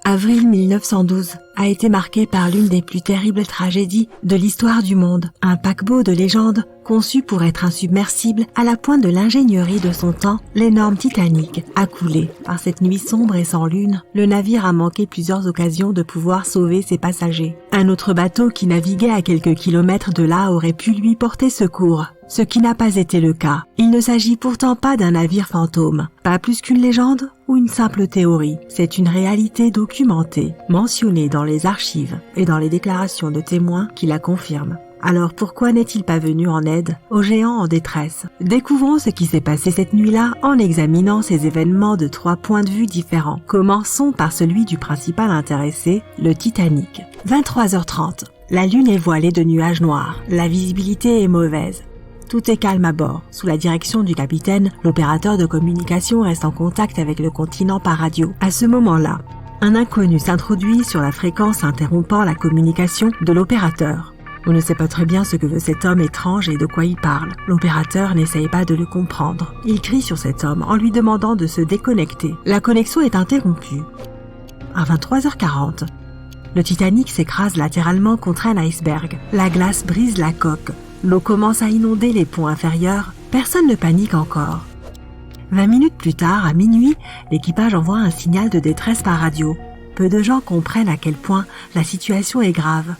Avril 1912 a été marqué par l'une des plus terribles tragédies de l'histoire du monde. Un paquebot de légende conçu pour être insubmersible à la pointe de l'ingénierie de son temps, l'énorme Titanic a coulé. Par cette nuit sombre et sans lune, le navire a manqué plusieurs occasions de pouvoir sauver ses passagers. Un autre bateau qui naviguait à quelques kilomètres de là aurait pu lui porter secours, ce qui n'a pas été le cas. Il ne s'agit pourtant pas d'un navire fantôme, pas plus qu'une légende ou une simple théorie. C'est une réalité documentée, mentionnée dans les archives et dans les déclarations de témoins qui la confirment. Alors pourquoi n'est-il pas venu en aide aux géants en détresse? Découvrons ce qui s'est passé cette nuit-là en examinant ces événements de 3 points de vue différents. Commençons par celui du principal intéressé, le Titanic. 23h30. La lune est voilée de nuages noirs. La visibilité est mauvaise. Tout est calme à bord. Sous la direction du capitaine, l'opérateur de communication reste en contact avec le continent par radio. À ce moment-là, un inconnu s'introduit sur la fréquence interrompant la communication de l'opérateur. On ne sait pas très bien ce que veut cet homme étrange et de quoi il parle. L'opérateur n'essaye pas de le comprendre. Il crie sur cet homme en lui demandant de se déconnecter. La connexion est interrompue. À 23h40, le Titanic s'écrase latéralement contre un iceberg. La glace brise la coque. L'eau commence à inonder les ponts inférieurs. Personne ne panique encore. 20 minutes plus tard, à minuit, l'équipage envoie un signal de détresse par radio. Peu de gens comprennent à quel point la situation est grave.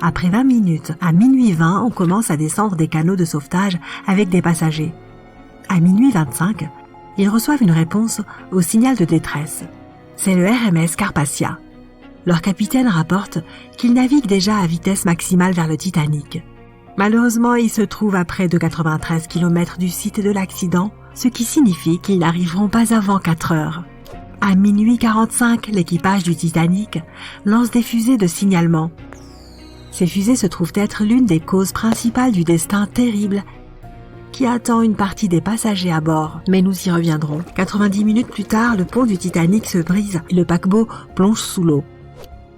Après 20 minutes, à minuit 20, on commence à descendre des canaux de sauvetage avec des passagers. À minuit 25, ils reçoivent une réponse au signal de détresse. C'est le RMS Carpathia. Leur capitaine rapporte qu'il navigue déjà à vitesse maximale vers le Titanic. Malheureusement, il se trouve à près de 93 km du site de l'accident, ce qui signifie qu'ils n'arriveront pas avant 4 heures. À minuit 45, l'équipage du Titanic lance des fusées de signalement. Ces fusées se trouvent être l'une des causes principales du destin terrible qui attend une partie des passagers à bord. Mais nous y reviendrons. 90 minutes plus tard, le pont du Titanic se brise et le paquebot plonge sous l'eau.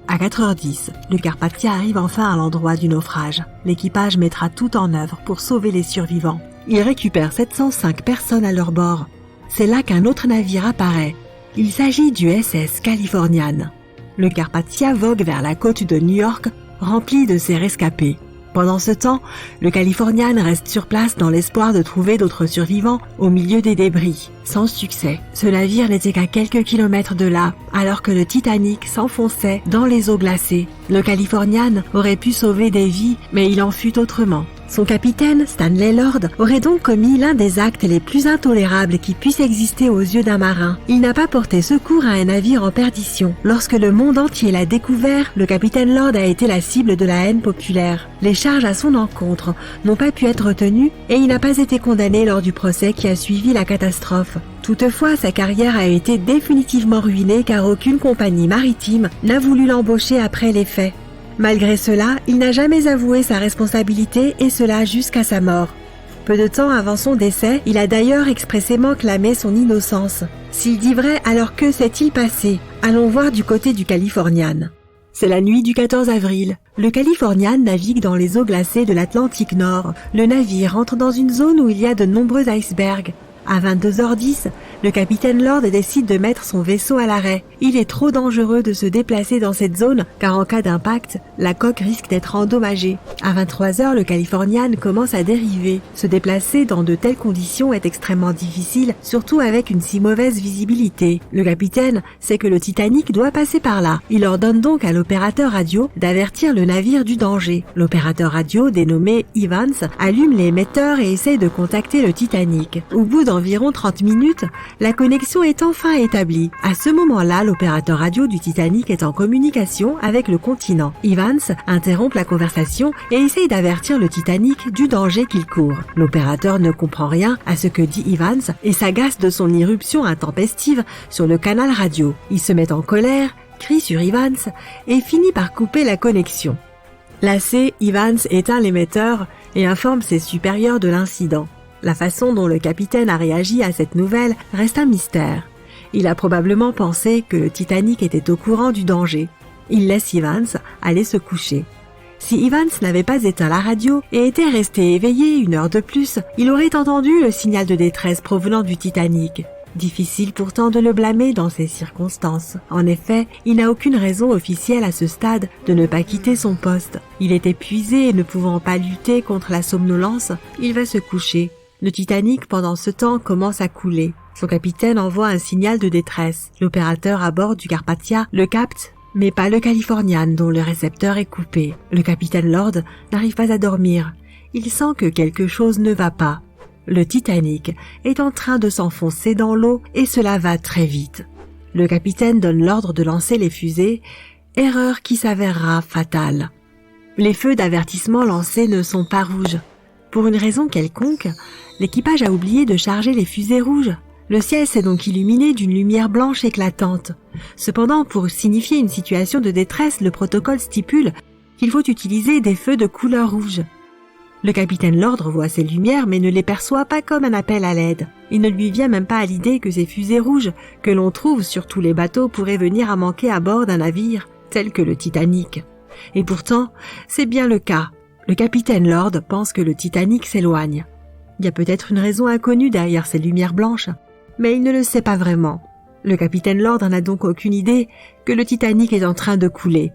À 4h10, le Carpathia arrive enfin à l'endroit du naufrage. L'équipage mettra tout en œuvre pour sauver les survivants. Ils récupèrent 705 personnes à leur bord. C'est là qu'un autre navire apparaît. Il s'agit du SS Californian. Le Carpathia vogue vers la côte de New York, rempli de ses rescapés. Pendant ce temps, le Californian reste sur place dans l'espoir de trouver d'autres survivants au milieu des débris. Sans succès, ce navire n'était qu'à quelques kilomètres de là, alors que le Titanic s'enfonçait dans les eaux glacées. Le Californian aurait pu sauver des vies, mais il en fut autrement. Son capitaine, Stanley Lord, aurait donc commis l'un des actes les plus intolérables qui puissent exister aux yeux d'un marin. Il n'a pas porté secours à un navire en perdition. Lorsque le monde entier l'a découvert, le capitaine Lord a été la cible de la haine populaire. Les charges à son encontre n'ont pas pu être retenues et il n'a pas été condamné lors du procès qui a suivi la catastrophe. Toutefois, sa carrière a été définitivement ruinée car aucune compagnie maritime n'a voulu l'embaucher après les faits. Malgré cela, il n'a jamais avoué sa responsabilité et cela jusqu'à sa mort. Peu de temps avant son décès, il a d'ailleurs expressément clamé son innocence. S'il dit vrai, alors que s'est-il passé? Allons voir du côté du Californian. C'est la nuit du 14 avril. Le Californian navigue dans les eaux glacées de l'Atlantique Nord. Le navire entre dans une zone où il y a de nombreux icebergs. À 22h10, le capitaine Lord décide de mettre son vaisseau à l'arrêt. Il est trop dangereux de se déplacer dans cette zone car en cas d'impact, la coque risque d'être endommagée. À 23h, le Californian commence à dériver. Se déplacer dans de telles conditions est extrêmement difficile, surtout avec une si mauvaise visibilité. Le capitaine sait que le Titanic doit passer par là. Il ordonne donc à l'opérateur radio d'avertir le navire du danger. L'opérateur radio, dénommé Evans, allume l'émetteur et essaie de contacter le Titanic. Au bout d'environ 30 minutes, la connexion est enfin établie. À ce moment-là, l'opérateur radio du Titanic est en communication avec le continent. Evans interrompt la conversation et essaye d'avertir le Titanic du danger qu'il court. L'opérateur ne comprend rien à ce que dit Evans et s'agace de son irruption intempestive sur le canal radio. Il se met en colère, crie sur Evans et finit par couper la connexion. Lassé, Evans éteint l'émetteur et informe ses supérieurs de l'incident. La façon dont le capitaine a réagi à cette nouvelle reste un mystère. Il a probablement pensé que le Titanic était au courant du danger. Il laisse Evans aller se coucher. Si Evans n'avait pas éteint la radio et était resté éveillé 1 heure de plus, il aurait entendu le signal de détresse provenant du Titanic. Difficile pourtant de le blâmer dans ces circonstances. En effet, il n'a aucune raison officielle à ce stade de ne pas quitter son poste. Il est épuisé et ne pouvant pas lutter contre la somnolence, il va se coucher. Le Titanic, pendant ce temps, commence à couler. Son capitaine envoie un signal de détresse. L'opérateur à bord du Carpathia le capte, mais pas le Californian dont le récepteur est coupé. Le capitaine Lord n'arrive pas à dormir. Il sent que quelque chose ne va pas. Le Titanic est en train de s'enfoncer dans l'eau et cela va très vite. Le capitaine donne l'ordre de lancer les fusées, erreur qui s'avérera fatale. Les feux d'avertissement lancés ne sont pas rouges. Pour une raison quelconque, l'équipage a oublié de charger les fusées rouges. Le ciel s'est donc illuminé d'une lumière blanche éclatante. Cependant, pour signifier une situation de détresse, le protocole stipule qu'il faut utiliser des feux de couleur rouge. Le capitaine Lord voit ces lumières mais ne les perçoit pas comme un appel à l'aide. Il ne lui vient même pas à l'idée que ces fusées rouges que l'on trouve sur tous les bateaux pourraient venir à manquer à bord d'un navire tel que le Titanic. Et pourtant, c'est bien le cas. Le capitaine Lord pense que le Titanic s'éloigne. Il y a peut-être une raison inconnue derrière ces lumières blanches, mais il ne le sait pas vraiment. Le capitaine Lord n'a donc aucune idée que le Titanic est en train de couler.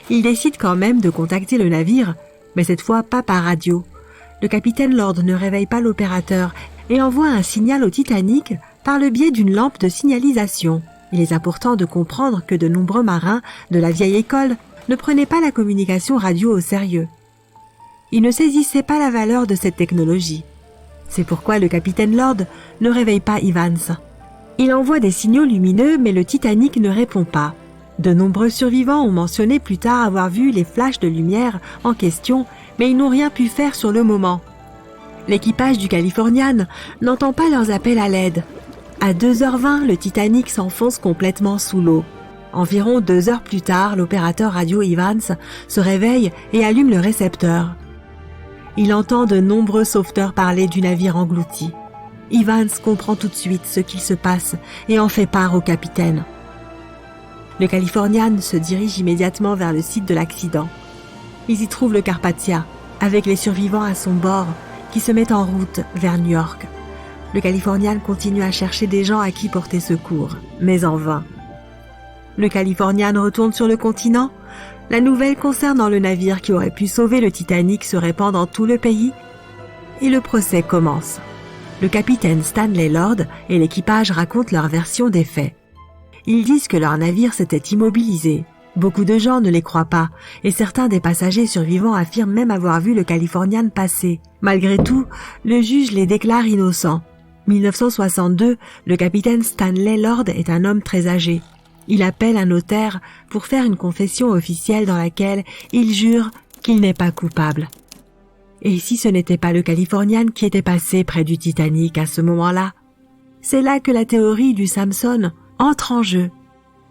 Il décide quand même de contacter le navire, mais cette fois pas par radio. Le capitaine Lord ne réveille pas l'opérateur et envoie un signal au Titanic par le biais d'une lampe de signalisation. Il est important de comprendre que de nombreux marins de la vieille école ne prenaient pas la communication radio au sérieux. Ils ne saisissaient pas la valeur de cette technologie. C'est pourquoi le capitaine Lord ne réveille pas Evans. Il envoie des signaux lumineux, mais le Titanic ne répond pas. De nombreux survivants ont mentionné plus tard avoir vu les flashs de lumière en question, mais ils n'ont rien pu faire sur le moment. L'équipage du Californian n'entend pas leurs appels à l'aide. À 2h20, le Titanic s'enfonce complètement sous l'eau. Environ 2 heures plus tard, l'opérateur radio Evans se réveille et allume le récepteur. Il entend de nombreux sauveteurs parler du navire englouti. Evans comprend tout de suite ce qu'il se passe et en fait part au capitaine. Le Californian se dirige immédiatement vers le site de l'accident. Ils y trouvent le Carpathia, avec les survivants à son bord, qui se met en route vers New York. Le Californian continue à chercher des gens à qui porter secours, mais en vain. Le Californian retourne sur le continent. La nouvelle concernant le navire qui aurait pu sauver le Titanic se répand dans tout le pays et le procès commence. Le capitaine Stanley Lord et l'équipage racontent leur version des faits. Ils disent que leur navire s'était immobilisé. Beaucoup de gens ne les croient pas et certains des passagers survivants affirment même avoir vu le Californian passer. Malgré tout, le juge les déclare innocents. 1962, le capitaine Stanley Lord est un homme très âgé. Il appelle un notaire pour faire une confession officielle dans laquelle il jure qu'il n'est pas coupable. Et si ce n'était pas le Californian qui était passé près du Titanic à ce moment-là? C'est là que la théorie du Samson entre en jeu.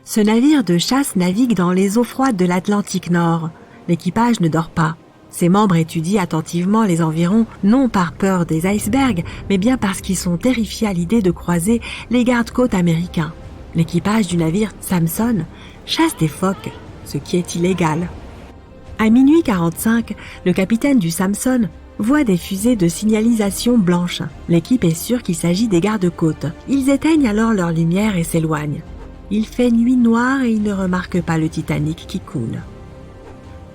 Ce navire de chasse navigue dans les eaux froides de l'Atlantique Nord. L'équipage ne dort pas. Ses membres étudient attentivement les environs, non par peur des icebergs, mais bien parce qu'ils sont terrifiés à l'idée de croiser les gardes-côtes américains. L'équipage du navire Samson chasse des phoques, ce qui est illégal. À minuit 45, le capitaine du Samson voit des fusées de signalisation blanches. L'équipe est sûre qu'il s'agit des gardes-côtes. Ils éteignent alors leur lumière et s'éloignent. Il fait nuit noire et ils ne remarquent pas le Titanic qui coule.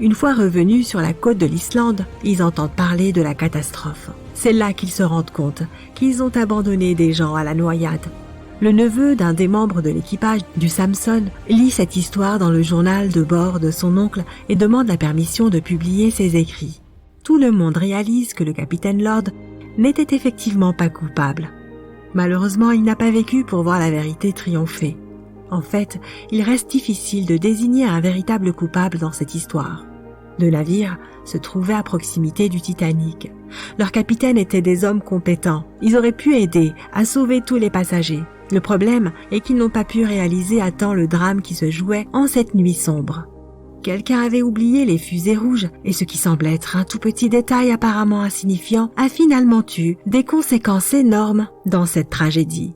Une fois revenus sur la côte de l'Islande, ils entendent parler de la catastrophe. C'est là qu'ils se rendent compte qu'ils ont abandonné des gens à la noyade. Le neveu d'un des membres de l'équipage du Samson lit cette histoire dans le journal de bord de son oncle et demande la permission de publier ses écrits. Tout le monde réalise que le capitaine Lord n'était effectivement pas coupable. Malheureusement, il n'a pas vécu pour voir la vérité triompher. En fait, il reste difficile de désigner un véritable coupable dans cette histoire. Le navire se trouvait à proximité du Titanic. Leurs capitaines étaient des hommes compétents. Ils auraient pu aider à sauver tous les passagers. Le problème est qu'ils n'ont pas pu réaliser à temps le drame qui se jouait en cette nuit sombre. Quelqu'un avait oublié les fusées rouges et ce qui semblait être un tout petit détail apparemment insignifiant a finalement eu des conséquences énormes dans cette tragédie.